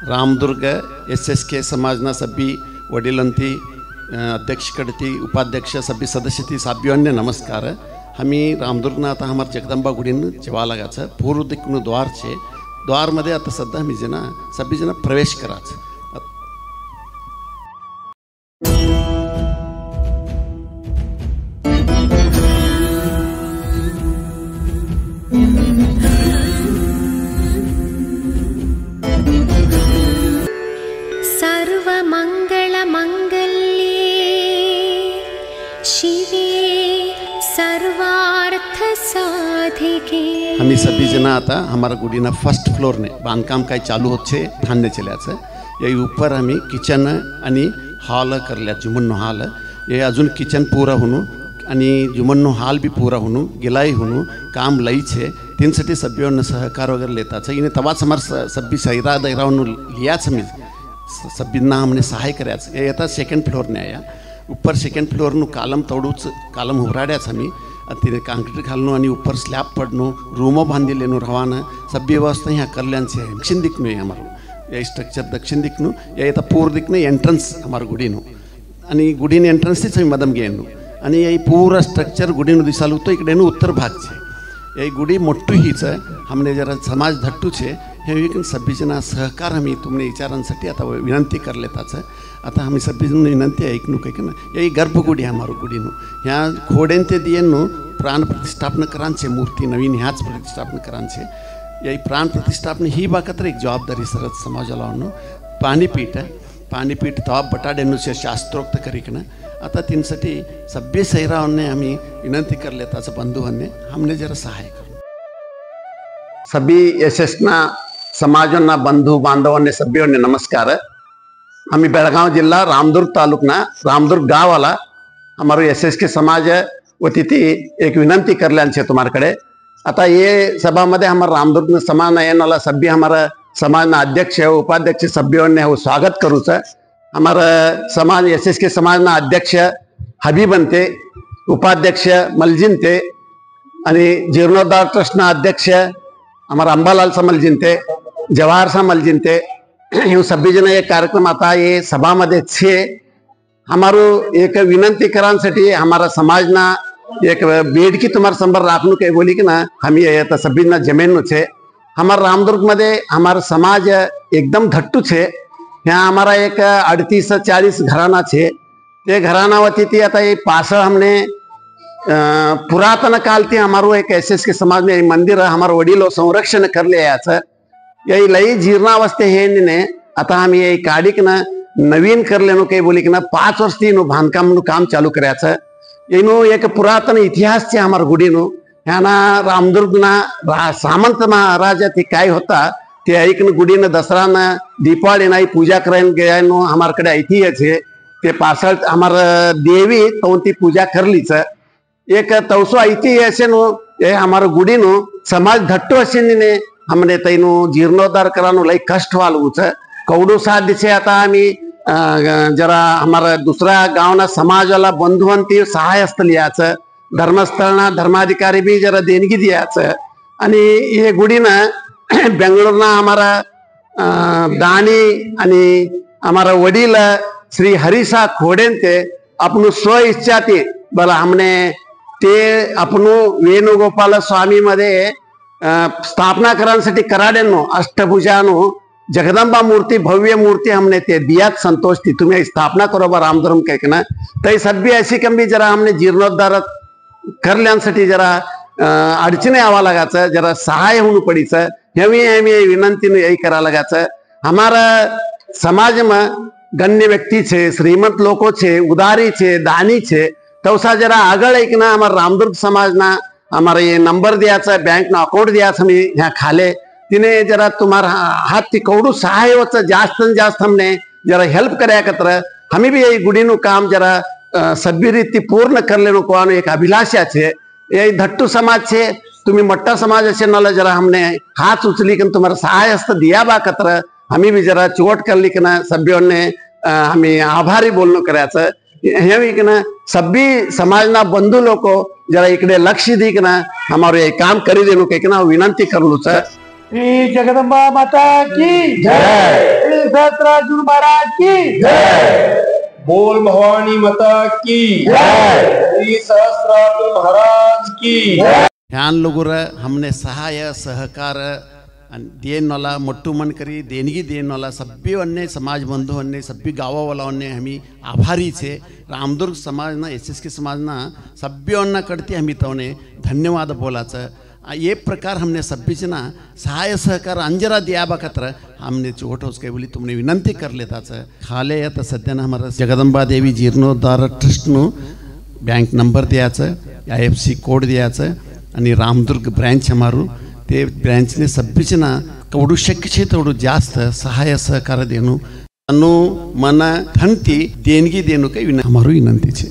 Ramdurg SSK समाजना सभी वडिलांती अध्यक्ष कडती उपाध्यक्ष सभी सदस्य सभ्योन्ने नमस्कार। हमी रामदुर्गना आता हमार जगदंबा गुडीन जेवा लागाचं पूर्व दिक्कून द्वार छे। द्वार मध्ये आता सध्या मी जना सभी जना प्रवेश कराच। हमी सभी जना आता हमारा गुडीना फर्स्ट फ्लोर ने बांधकाम काय चालू होच्छे धान्य चल्याचं ये ऊपर हमी किचन आणि हॉल करल्या जुमन्नो हॉल ये अजून किचन पूरा होणू आणि जुमन्नो हॉल भी पूरा होणू गिलाई होणू काम लई छे तीन साठी सभ्यों सहकार वगैरह लेता छे इने तवाच हमार सभी सैरा दैरावनु लियाच मी सभींना हमने सहाय करायचं ये आता सेकंड फ्लोर ने आया ऊपर सेकंड फ्लोर नु कालम तोडूच कालम उभराड्याच हमी तिने कांक्रीट घालनो आणि ऊपर स्लॅब पडनो रूमो बांधी लेनो रवाना सभी व्यवस्था यहाँ करल्यान से दक्षिण दिक् में हमारो ये स्ट्रक्चर दक्षिण दिक् नु या येता पूर्व दिक् ने एंट्रन्स हमार गुडीनो आणि गुडीन एंट्रन्स से मदम गेनो आणि ये पूरा स्ट्रक्चर गुडीनो दिसालू तो इकडेनो उत्तर भाग छे ये गुडी मोठ्ठू हीच हमने जरा समाज धट्टू छे हे विकन सभी जना सहकार हमी तुमने विचारांसाठी आता विनंती कर लेताच आता हमी सभी जन विनंती ऐकनू काही ना यही गर्भगुडी हमारो गुडीनो ह्या खोडेन ते दियेनो प्राण प्रतिष्ठापन करांचे मूर्ती नवीन ह्याच प्रतिष्ठापन करांचे यही प्राण प्रतिष्ठापन ही बाकत्र एक जवाबदारी सरत समाजाला पाणीपीठ तवा बटाडेनु से शास्त्रोक्त करिकन आता तीनसाठी सभ्य सैरावने हमी विनंती कर लेताच बंधुवने हमने जरा सहाय कर सभी यशस्ना समाजना बंधु बांधवांने सभ्योंने नमस्कार। आम्ही बेळगाव जिल्हा रामदुर्ग तालुकना रामदुर्ग गावाला हमारो SSK समाज वती एक विनंती करल्यान तुम्हारे आता ये सभा मध्ये हमारा रामदुर्ग समाज येनाला सभ्य हमारा समाज अध्यक्ष उपाध्यक्ष सभ्यों हो स्वागत करूच हमारा समाज SSK समाज अध्यक्ष हबीबंते उपाध्यक्ष मलजिनते आणि जीर्णोद्धार ट्रस्ट अध्यक्ष हमारा अंबालाल समलजिनते जवाहर सा मलजिनते यूँ सभी जन एक कार्यक्रम आता ये सभा मध्ये छे हमारो एक विनंती करांसाठी हमारा समाजना एक बेड की तुम्हारे संबर राखनू के बोली कि ना हम ये तो सभी ना जमीन छे हमारा रामदुर्ग मध्ये हमारा समाज एकदम धट्टू छे यहाँ हमारा एक 38-40 घराना छे ते घराना वती थी आता ये पास हमने पुरातन काल थी हमारो एक SSK समाज में मंदिर हमारा वडीलो संरक्षण कर लिया यही लई जीर्णावस्थे हे ने आता हम ये काढिक ना नवीन कर लेनो काही बोली की ना 5 वर्ष थी बांधकाम काम चालू करायचं येनो एक पुरातन इतिहास छे हमार गुडीनो ह्याना रामदुर्गना सामंत महाराजा थी काय होता ते ऐकन गुडीन दसराना दीपावळीना पूजा करायन गयानो हमारकडे ऐतिह्य छे ते पासळ हमार देवी तो ती पूजा करलीच एक तवसो ऐतिह्य छे नो ये हमार गुडीनो समाज धट्टो असेने हमने तैनो जीर्णोद्धार करानो लई कष्ट वालूच कौडू साध्य छे आता आम्ही जरा हमारा दूसरा गावना समाज वाला बंधुवंती सहाय लियाच धर्मस्थळना धर्माधिकारी भी जरा देणगी दियाच आणि ये गुडीना बेंगळुरना हमारा दानी आणि हमारा वडील श्री हरिसा खोडेंते अपनु स्व इच्छा थी बला हमने ते अपनु वेणुगोपाल स्वामी मध्ये स्थापना करांसाठी कराडेनो अष्टभुजानो जगदंबा मूर्ति भव्य मूर्ति हमने ते दियात संतोष थी तुम्हें स्थापना करो बा रामधर्म कहना तई सभी ऐसी कम भी जरा हमने जीर्णोद्धार करल्यासाठी जरा अडचणी आवा लगाचं जरा सहाय होणू पडीच हमी विनंती यही करा लगाचं हमारा समाज में गण्य व्यक्ति छे श्रीमंत लोगों छे उदारी छे दानी छे तवसा जरा आगळ एक ना हमारा रामदुर्ग समाजना हमारा ये नंबर दिया बैंक ना अकाउंट दिया हमें यहाँ खाले तिने जरा तुम्हारा हाथ ती कौड़ू सहाय होता जास्त हमने जरा हेल्प कराया कतर हमें भी यही गुडीनु काम जरा सभ्य रीति पूर्ण कर लेनो को एक अभिलाषा छे यही धट्टू समाज छे तुम्हें मोटा समाज असे नाला जरा हमने हाथ उचली कन तुम्हारा सहाय हस्त दिया बा कतर हमें भी जरा चोट कर ली कना सभ्यों ने हमें आभारी बोलनो करायचं हे कि ना सभी समाजना बंधु लोग जरा इकडे लक्ष दी कि ना हमारे ये काम करी देनो के ना विनंती कर लू श्री जगदंबा माता की जय। सहस्त्रार्जुन महाराज की जय। बोल भवानी माता की जय। श्री सहस्त्रार्जुन महाराज की जय। ह्यान लोगोर हमने सहाय सहकार देनवाला मोट्टू मन करी देणगी देनवाला सभ्य अन्य समाज बंधु अन्य सभ्य गावावालाओने हमी आभारी छे। रामदुर्ग समाजना SSK समाजना सभ्योन्ना करती हमी तवने धन्यवाद बोलाचं। ये प्रकार हमने सभ्य ना सहाय सहकार अंजरा दिया बकत्र हमने छोटो उसके बोली तुमने विनंती कर लेता खाले आता सध्या हमारा जगदंबा देवी जीर्णोद्धार ट्रस्टनु बँक नंबर द्यायचं IFSC कोड द्यायचं आणि रामदुर्ग ब्रँच हमारू ते ब्रँचने सभ्यचे ना केवढं शक्य छे तेवढं जास्त सहाय सहकार देणं अनु मन धनती देणगी देणं काही हमारू विनंती छे।